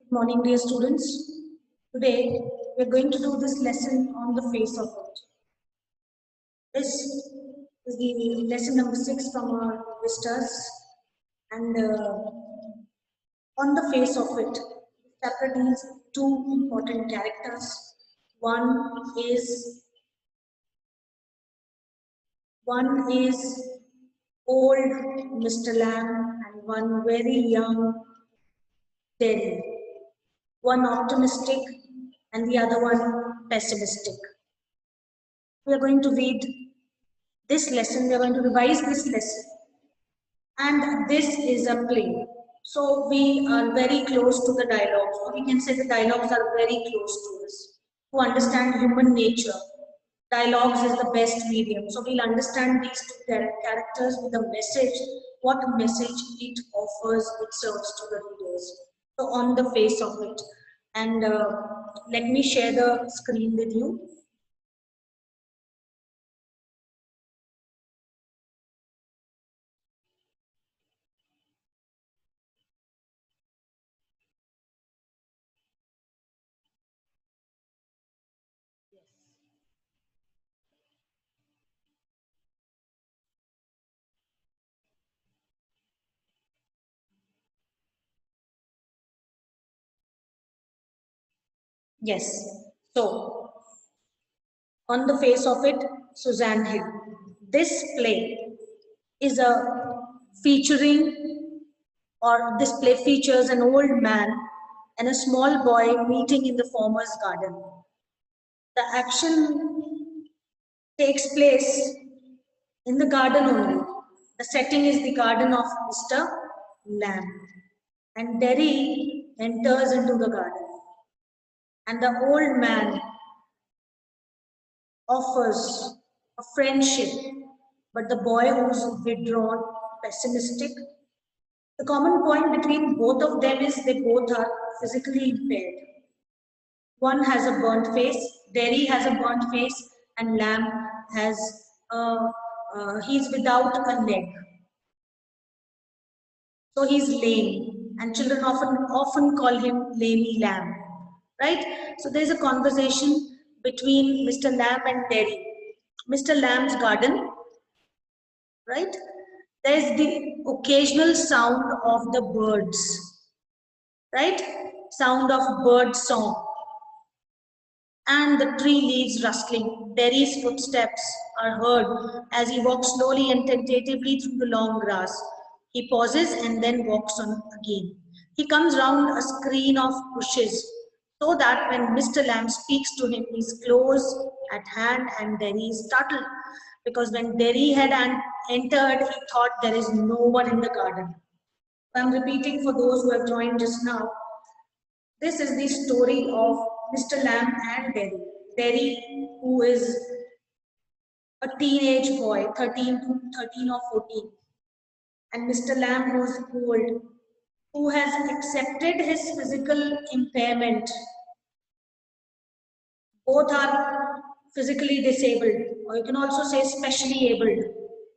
Good morning, dear students. Today, we are going to do this lesson on the face of it. This is the lesson number 6 from our Vistas, and on the face of it, chapter deals two important characters. is one is old Mr. Lamb and one very young Terry. One optimistic and the other one pessimistic. We are going to read this lesson, we are going to revise this lesson, and this is a play. So we are very close to the dialogues, or we can say the dialogues are very close to us. To understand human nature, dialogues is the best medium. So we'll understand these two characters with a message, what message it offers, it serves to the readers. So on the face of it. And let me share the screen with you. Yes. So, on the face of it, Suzanne Hill. This play is a featuring, or this play features an old man and a small boy meeting in the farmer's garden. The action takes place in the garden only. The setting is the garden of Mr. Lamb. And Derry enters into the garden. And the old man offers a friendship, but the boy who's withdrawn, pessimistic. The common point between both of them is they both are physically impaired. One has a burnt face, Derry has a burnt face, and Lamb has he's without a leg. So he's lame, and children often call him Lamey Lamb, right? So there's a conversation between Mr. Lamb and Derry. Mr. Lamb's garden, right? There's the occasional sound of the birds, right? Sound of bird song. And the tree leaves rustling. Derry's footsteps are heard as he walks slowly and tentatively through the long grass. He pauses and then walks on again. He comes round a screen of bushes so that when Mr. Lamb speaks to him, he's close at hand, and Derry is startled because when Derry had entered, he thought there is no one in the garden. I'm repeating for those who have joined just now. This is the story of Mr. Lamb and Derry. Derry, who is a teenage boy, 13 or 14, and Mr. Lamb, who is old, who has accepted his physical impairment. Both are physically disabled, or you can also say specially abled.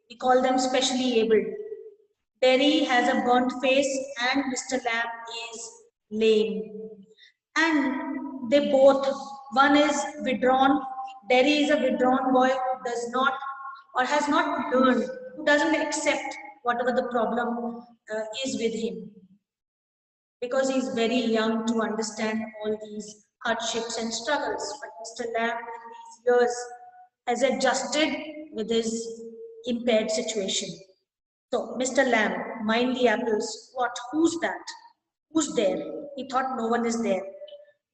We call them specially abled. Derry has a burnt face and Mr. Lamb is lame. And they both, one is withdrawn, Derry is a withdrawn boy who does not or has not learned, who doesn't accept whatever the problem is with him, because he's very young to understand all these hardships and struggles. But Mr. Lamb in these years has adjusted with his impaired situation. So, Mr. Lamb, mind the apples. What? Who's that? Who's there? He thought no one is there.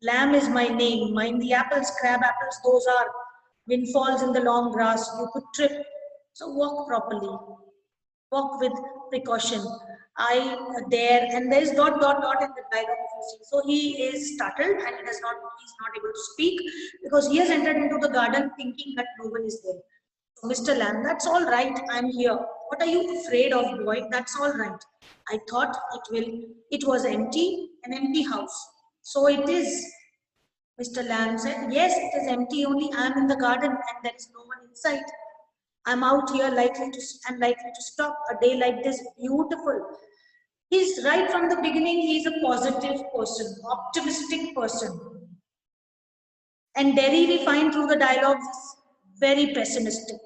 Lamb is my name. Mind the apples, crab apples, those are windfalls in the long grass. You could trip. So walk properly. Walk with precaution. I there, and there is dot dot dot in the dialogue. So he is startled and he's not able to speak because he has entered into the garden thinking that no one is there. So, Mr. Lamb, that's all right. I'm here. What are you afraid of, boy? That's all right. I thought it was empty, an empty house. So it is. Mr. Lamb said, yes, it is empty, only I am in the garden and there is no one inside. I'm out here likely to stop a day like this, beautiful. He's right from the beginning, he's a positive person, optimistic person. And Derry, we find through the dialogues, is very pessimistic.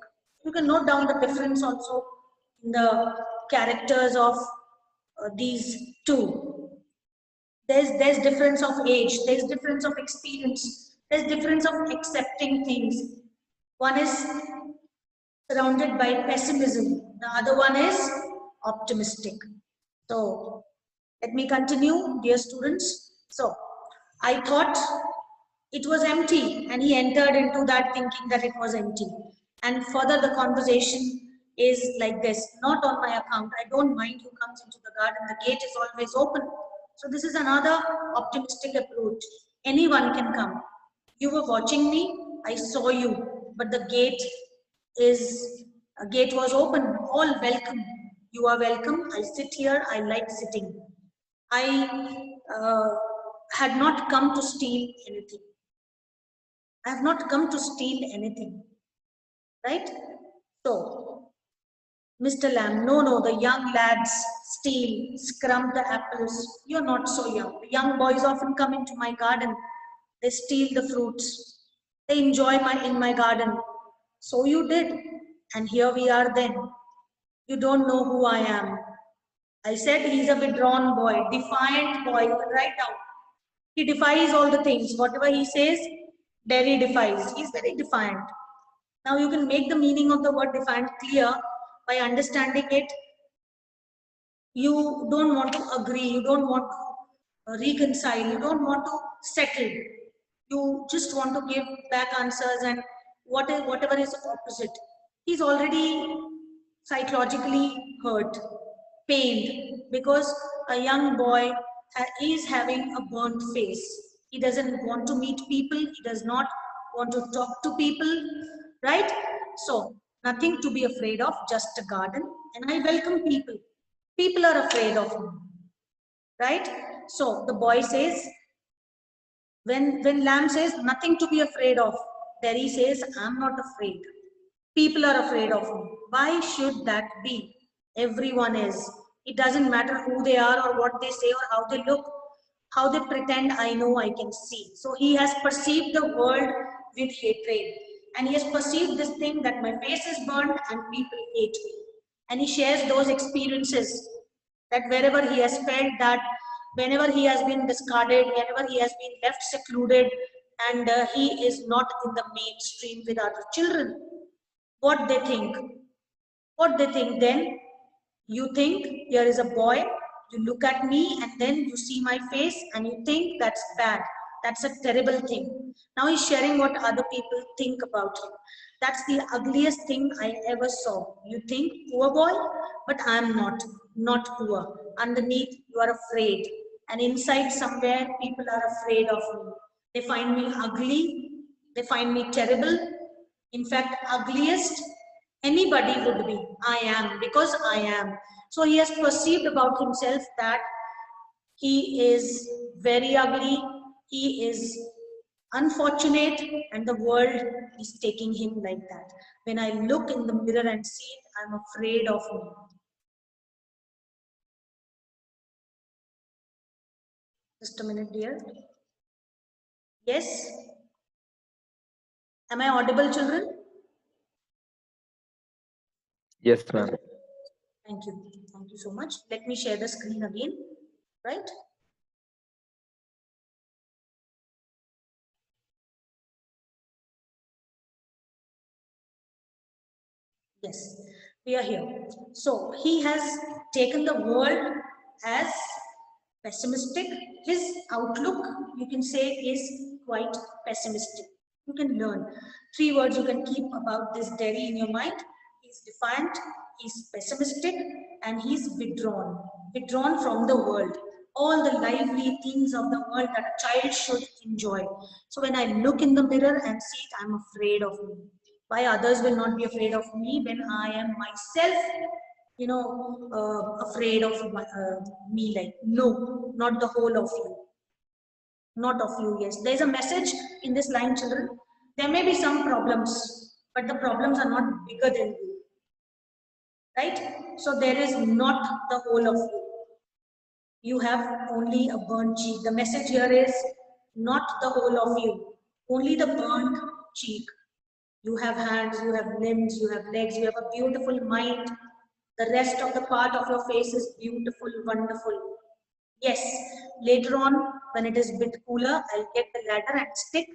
You can note down the difference also in the characters of these two. There's difference of age, there's difference of experience, there's difference of accepting things. One is surrounded by pessimism, the other one is optimistic. So let me continue, dear students. So I thought it was empty, and he entered into that thinking that it was empty. And further, the conversation is like this: not on my account. I don't mind who comes into the garden. The gate is always open. So this is another optimistic approach. Anyone can come. You were watching me. I saw you, but the gate was open. All welcome. You are welcome. I sit here. I like sitting. I had not come to steal anything. I have not come to steal anything, right? So, Mr. Lamb, no, the young lads steal, scrum the apples. You're not so young. The young boys often come into my garden. They steal the fruits. They enjoy in my garden. So you did. And here we are then. You don't know who I am. I said he's a withdrawn boy, defiant boy. You can write down. He defies all the things. Whatever he says, Derry defies. He's very defiant. Now you can make the meaning of the word defiant clear by understanding it. You don't want to agree. You don't want to reconcile. You don't want to settle. You just want to give back answers and whatever is opposite. He's already psychologically hurt, pained, because a young boy is having a burnt face. He doesn't want to meet people. He does not want to talk to people, right? So nothing to be afraid of, just a garden. And I welcome people. People are afraid of me, right? So the boy says, when Lamb says nothing to be afraid of, there he says, I'm not afraid. People are afraid of me. Why should that be? Everyone is. It doesn't matter who they are or what they say or how they look, how they pretend I know, I can see. So he has perceived the world with hatred. And he has perceived this thing that my face is burned and people hate me. And he shares those experiences, that wherever he has felt that, whenever he has been discarded, whenever he has been left secluded, and he is not in the mainstream with other children, what they think. What they think then? You think here is a boy, you look at me and then you see my face and you think that's bad. That's a terrible thing. Now he's sharing what other people think about him. That's the ugliest thing I ever saw. You think, poor boy, but I'm not poor. Underneath, you are afraid. And inside somewhere, people are afraid of me. They find me ugly. They find me terrible. In fact, ugliest anybody would be. I am, because I am. So he has perceived about himself that he is very ugly, he is unfortunate, and the world is taking him like that. When I look in the mirror and see it, I'm afraid of me. Just a minute, dear. Yes? Am I audible, children? Yes, ma'am. Thank you. Thank you so much. Let me share the screen again, right? Yes, we are here. So he has taken the world as pessimistic. His outlook, you can say, is quite pessimistic. You can learn 3 words you can keep about this Derry in your mind. He's defiant, he's pessimistic, and he's withdrawn. Withdrawn from the world. All the lively things of the world that a child should enjoy. So when I look in the mirror and see it, I'm afraid of me. Why others will not be afraid of me when I am myself, afraid of me? Like, no, not the whole of you. Not of you, yes. There's a message in this line, children. There may be some problems, but the problems are not bigger than you. Right? So there is not the whole of you. You have only a burnt cheek. The message here is not the whole of you, only the burnt cheek. You have hands, you have limbs, you have legs, you have a beautiful mind. The rest of the part of your face is beautiful, wonderful. Yes, later on, when it is a bit cooler, I'll get the ladder and stick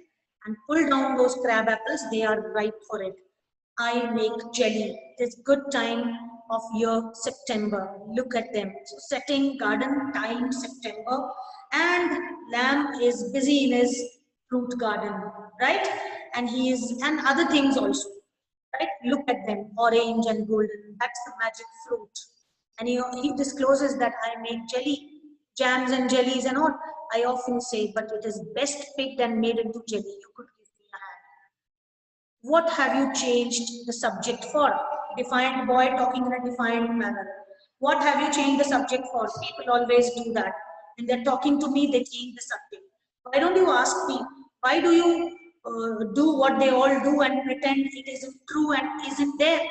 and pull down those crab apples. They are ripe for it. I make jelly. It is good time of year September. Look at them. So setting garden time September, and Lamb is busy in his fruit garden, right? And he is, and other things also, right? Look at them, orange and golden. That's the magic fruit. And he discloses that I make jelly, jams and jellies and all. I often say, but it is best picked and made into jelly. You could give me a hand. What have you changed the subject for? Defined boy talking in a defined manner. What have you changed the subject for? People always do that. When they're talking to me, they change the subject. Why don't you ask me? Why do you do what they all do and pretend it isn't true and isn't there?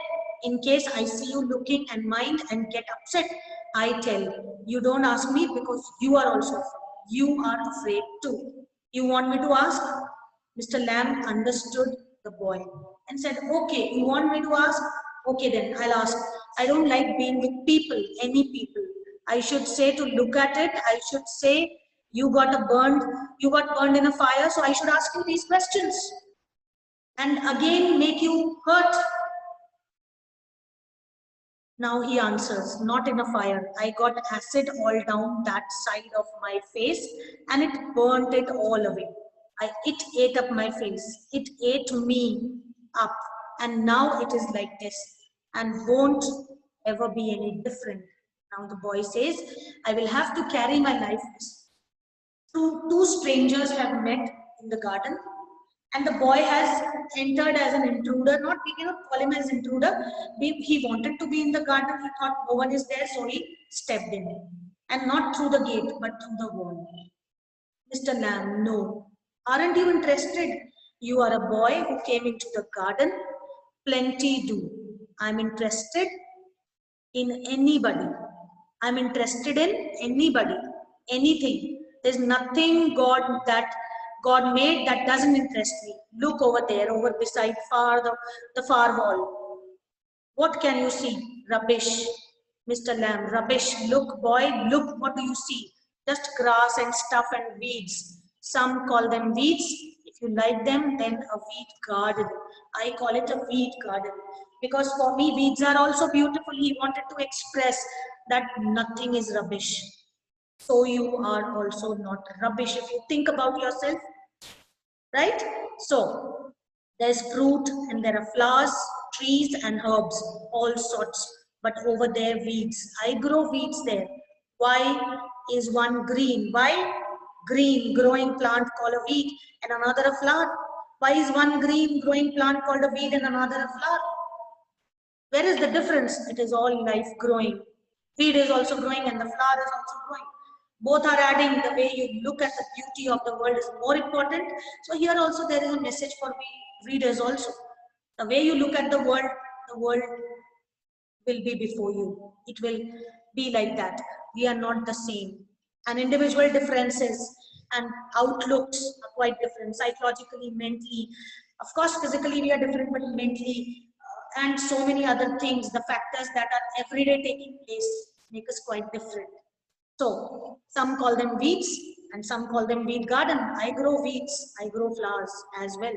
In case I see you looking and mind and get upset, I tell you. You don't ask me because you are also afraid. You are afraid too. You want me to ask? Mr. Lamb understood the boy and said, okay, you want me to ask? Okay, then I'll ask. I don't like being with people, any people. I should say to look at it, I should say, you got burned in a fire, so I should ask you these questions. And again, make you hurt. Now he answers, not in a fire. I got acid all down that side of my face and it burnt it all away. It ate up my face. It ate me up. And now it is like this and won't ever be any different. Now the boy says, I will have to carry my life. Two strangers have met in the garden and the boy has entered as an intruder. Not, we cannot call him as intruder. He wanted to be in the garden. He thought no one is there, so he stepped in. And not through the gate, but through the wall. Mr. Lamb, no. Aren't you interested? You are a boy who came into the garden. Plenty do. I'm interested in anybody. I'm interested in anybody, anything. There's nothing God made that doesn't interest me. Look over there, over beside the far wall. What can you see? Rubbish. Mr. Lamb, rubbish. Look, boy, look, what do you see? Just grass and stuff and weeds. Some call them weeds. If you like them, then a weed garden. I call it a weed garden. Because for me, weeds are also beautiful. He wanted to express that nothing is rubbish. So you are also not rubbish if you think about yourself, right? So there's fruit and there are flowers, trees and herbs, all sorts. But over there, weeds. I grow weeds there. Why is one green? Why green growing plant called a weed and another a flower? Why is one green growing plant called a weed and another a flower? Where is the difference? It is all life growing. Weed is also growing and the flower is also growing. Both are adding. The way you look at the beauty of the world is more important. So here also there is a message for readers also. The way you look at the world will be before you. It will be like that. We are not the same. And individual differences and outlooks are quite different, psychologically, mentally. Of course, physically we are different, but mentally, and so many other things, the factors that are everyday taking place make us quite different. So some call them weeds and some call them weed garden. I grow weeds, I grow flowers as well,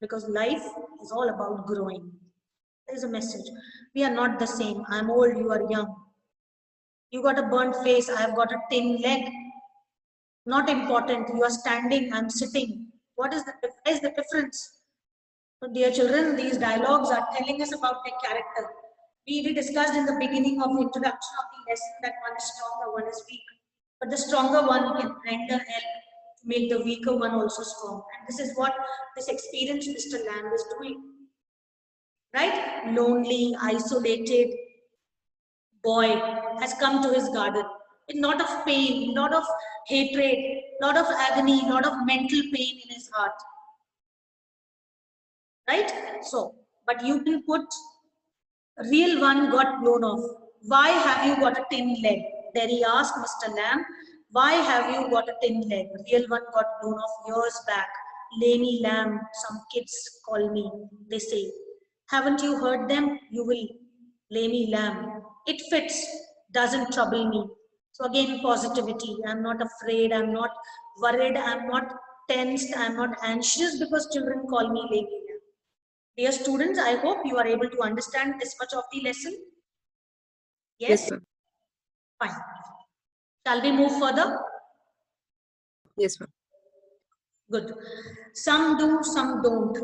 because life is all about growing. There is a message. We are not the same. I'm old, you are young. You got a burnt face, I have got a thin leg. Not important. You are standing, I'm sitting. What is the difference? So dear children, these dialogues are telling us about their character. We discussed in the beginning of the introduction of the lesson that one is stronger, one is weak. But the stronger one can render help to make the weaker one also strong. And this is what this experienced Mr. Lamb is doing. Right? Lonely, isolated boy has come to his garden. With lot of pain, lot of hatred, lot of agony, lot of mental pain in his heart. Right? So, but you can put real one got blown off. Why have you got a thin leg? Derry asked Mr. Lamb, why have you got a tin leg? Real one got blown off years back. Lamy lamb, some kids call me, they say. Haven't you heard them? You will. Lamy lamb. It fits, doesn't trouble me. So again, positivity. I'm not afraid, I'm not worried, I'm not tensed, I'm not anxious because children call me lamy lamb. Dear students, I hope you are able to understand this much of the lesson. Yes? Yes, ma'am. Fine. Shall we move further? Yes, ma'am. Good. Some do, some don't.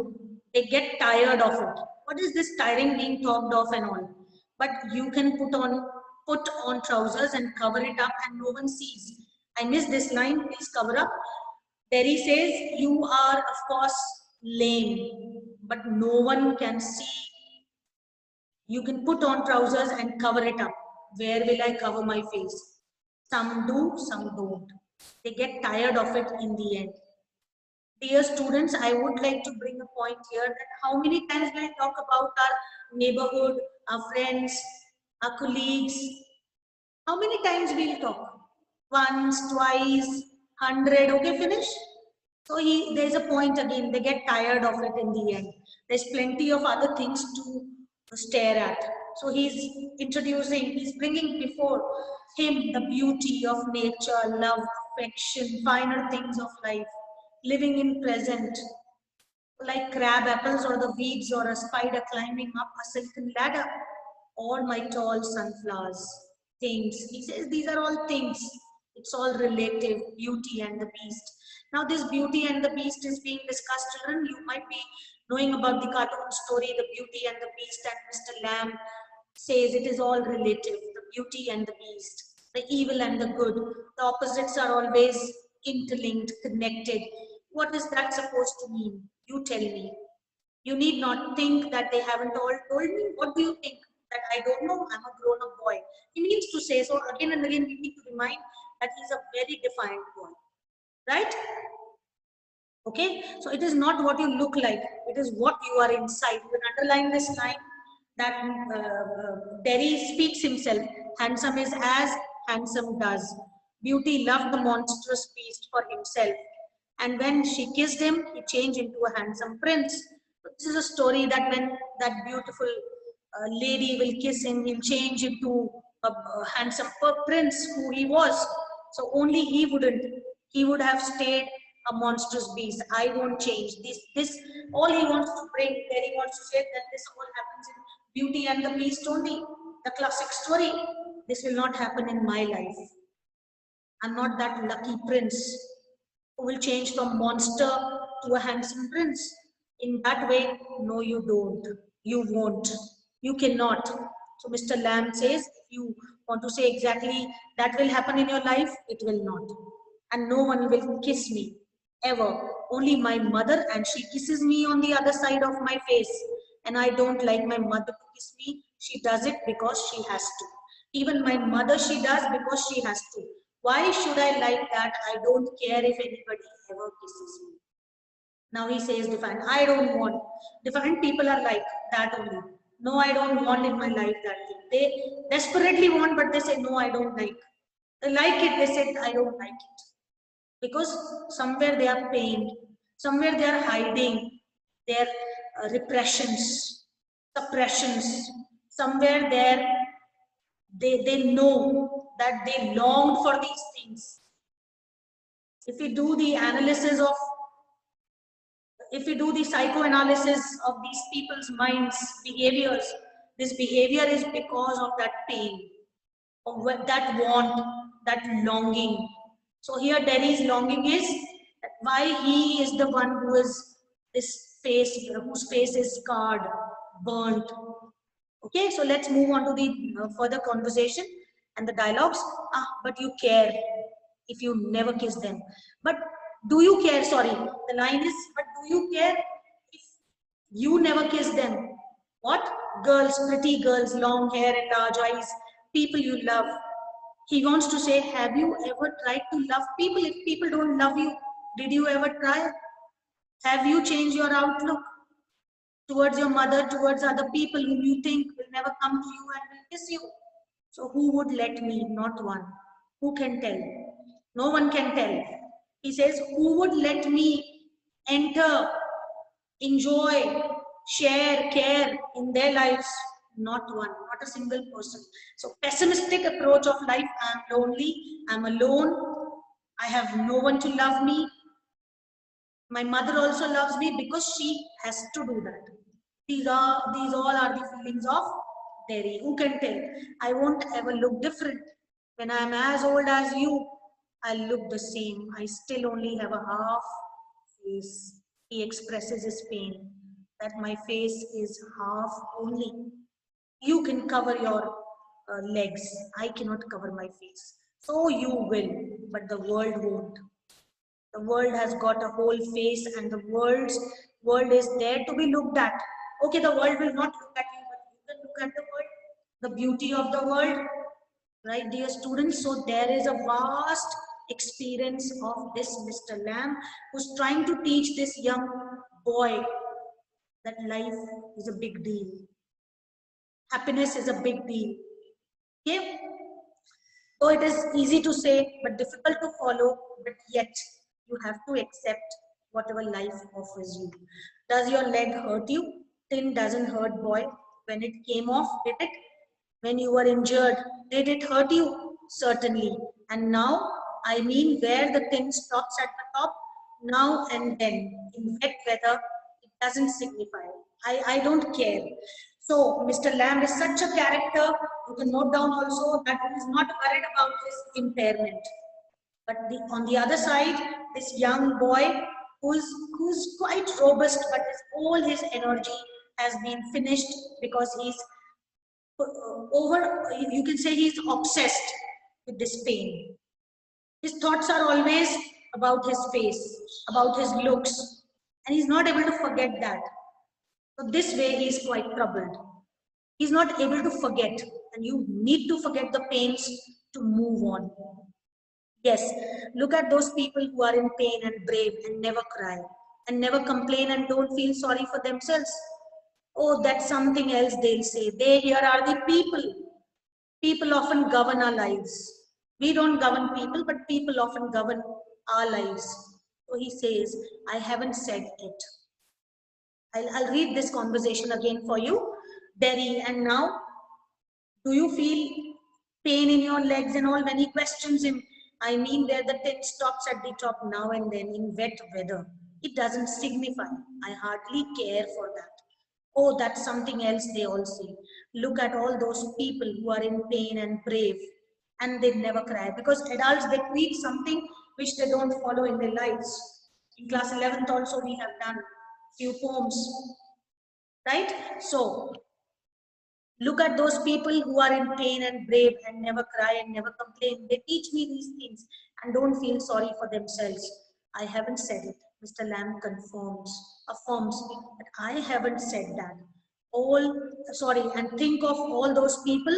They get tired of it. What is this tiring being talked of and all? But you can put on trousers and cover it up and no one sees. I missed this line. Please cover up. Terry says, you are of course lame, but no one can see. You can put on trousers and cover it up. Where will I cover my face? Some do, some don't. They get tired of it in the end. Dear students, I would like to bring a point here that how many times we'll talk about our neighborhood, our friends, our colleagues. How many times we'll talk? Once, twice, 100, okay, finish? So there's a point again, they get tired of it in the end. There's plenty of other things to stare at. So he's bringing before him the beauty of nature, love, affection, finer things of life, living in present, like crab apples or the weeds or a spider climbing up a silken ladder, or my tall sunflowers. Things. He says these are all things. It's all relative, beauty and the beast. Now this beauty and the beast is being discussed, children. You might be knowing about the cartoon story, the beauty and the beast, and Mr. Lamb says it is all relative, the beauty and the beast, the evil and the good. The opposites are always interlinked, connected. What is that supposed to mean? You tell me. You need not think that they haven't all told me. What do you think? That I don't know, I'm a grown-up boy. He means to say, so again and again we need to remind that he's a very defiant boy. Right? Okay? So it is not what you look like, it is what you are inside. You can underline this line that Derry speaks himself. Handsome is as handsome does. Beauty loved the monstrous beast for himself. And when she kissed him, he changed into a handsome prince. This is a story that when that beautiful lady will kiss him, he'll change into a handsome prince who he was. So only he wouldn't. He would have stayed a monstrous beast. I won't change. This all he wants to bring, there he wants to say that this all happens in Beauty and the Beast only. The classic story. This will not happen in my life. I'm not that lucky prince who will change from monster to a handsome prince. In that way, no, you don't. You won't. You cannot. So Mr. Lamb says, if you want to say exactly that will happen in your life, it will not. And no one will kiss me, ever. Only my mother, and she kisses me on the other side of my face. And I don't like my mother to kiss me. She does it because she has to. Even my mother, she does because she has to. Why should I like that? I don't care if anybody ever kisses me. Now he says defiant. I don't want. Defiant people are like that only. No, I don't want in my life that thing. They desperately want, but they say, no, I don't like. They like it, they say, I don't like it. Because somewhere they are pained. Somewhere they are hiding their repressions, suppressions. Somewhere there they know that they longed for these things. If we do the analysis of, if we do the psychoanalysis of these people's minds, behaviors, this behavior is because of that pain, of that want, that longing. So here Derry's longing is that why he is the one who is this face, whose face is scarred, burnt. Okay, so let's move on to the further conversation and the dialogues. But you care if you never kiss them. But do you care? Sorry, the line is, but do you care if you never kiss them? What? Girls, pretty girls, long hair and large eyes, people you love. He wants to say, have you ever tried to love people? If people don't love you, did you ever try? Have you changed your outlook towards your mother, towards other people whom you think will never come to you and will kiss you? So who would let me? Not one. Who can tell? No one can tell. He says, who would let me enter, enjoy, share, care in their lives? Not one, not a single person. So pessimistic approach of life, I'm lonely, I'm alone, I have no one to love me. My mother also loves me because she has to do that. These all are the feelings of Derry. Who can tell? I won't ever look different. When I'm as old as you, I'll look the same. I still only have a half face. He expresses his pain that my face is half only. You can cover your legs. I cannot cover my face. So you will, but the world won't. The world has got a whole face, and the world is there to be looked at. Okay, the world will not look at you, but you can look at the world, the beauty of the world, right, dear students? So there is a vast experience of this Mr. Lamb, who's trying to teach this young boy that life is a big deal. Happiness is a big deal. Okay? So it is easy to say, but difficult to follow, but yet you have to accept whatever life offers you. Does your leg hurt you? Tin doesn't hurt, boy. When it came off, did it? When you were injured, did it hurt you? Certainly. And now, I mean where the tin stops at the top, now and then, in wet weather, it doesn't signify. I don't care. So, Mr. Lamb is such a character. You can note down also that he is not worried about his impairment. But on the other side, this young boy who's quite robust, but all his energy has been finished because he's you can say he's obsessed with this pain. His thoughts are always about his face, about his looks, and he's not able to forget that. So this way he is quite troubled. He's not able to forget, and you need to forget the pains to move on. Yes, look at those people who are in pain and brave and never cry and never complain and don't feel sorry for themselves. Oh, that's something else they'll say. They here are the people. People often govern our lives. We don't govern people, but people often govern our lives. So he says, I haven't said it. I'll read this conversation again for you. Derry, and now, do you feel pain in your legs and all? When he questions him, I mean where the tin stops at the top now and then in wet weather. It doesn't signify. I hardly care for that. Oh, that's something else they all say. Look at all those people who are in pain and brave and they never cry, because adults, they preach something which they don't follow in their lives. In class 11th also we have done few poems, right? So look at those people who are in pain and brave and never cry and never complain. They teach me these things and don't feel sorry for themselves. I haven't said it. Mr. Lamb affirms that I haven't said that. And think of all those people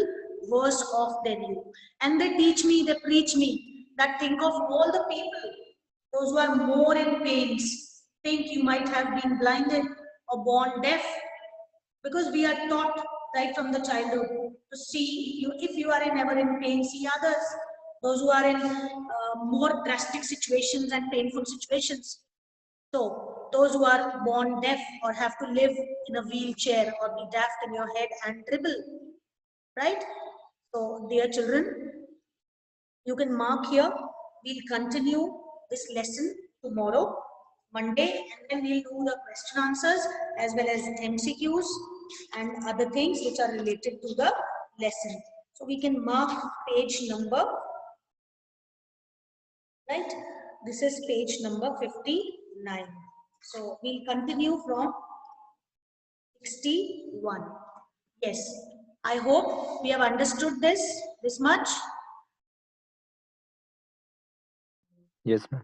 worse off than you. And they teach me, they preach me that think of all the people, those who are more in pains. Think you might have been blinded or born deaf, because we are taught right from the childhood to see if you are ever in pain, see others, those who are in more drastic situations and painful situations. So those who are born deaf or have to live in a wheelchair or be daft in your head and dribble, right? So dear children, you can mark here. We'll continue this lesson tomorrow, Monday, and then we'll do the question answers as well as MCQs and other things which are related to the lesson. So we can mark page number, right? This is page number 59. So we'll continue from 61. Yes, I hope we have understood this much. Yes, ma'am.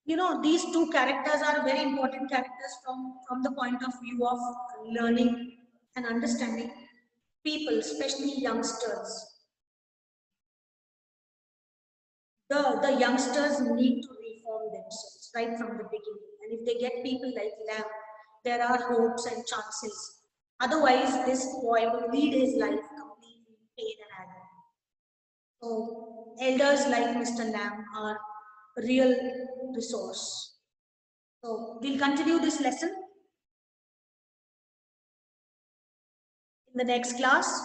You know, these two characters are very important characters from the point of view of learning and understanding people, especially youngsters. The youngsters need to reform themselves right from the beginning. And if they get people like Lamb, there are hopes and chances. Otherwise, this boy will lead his life completely in pain and agony. So elders like Mr. Lamb are a real resource. So we'll continue this lesson in the next class.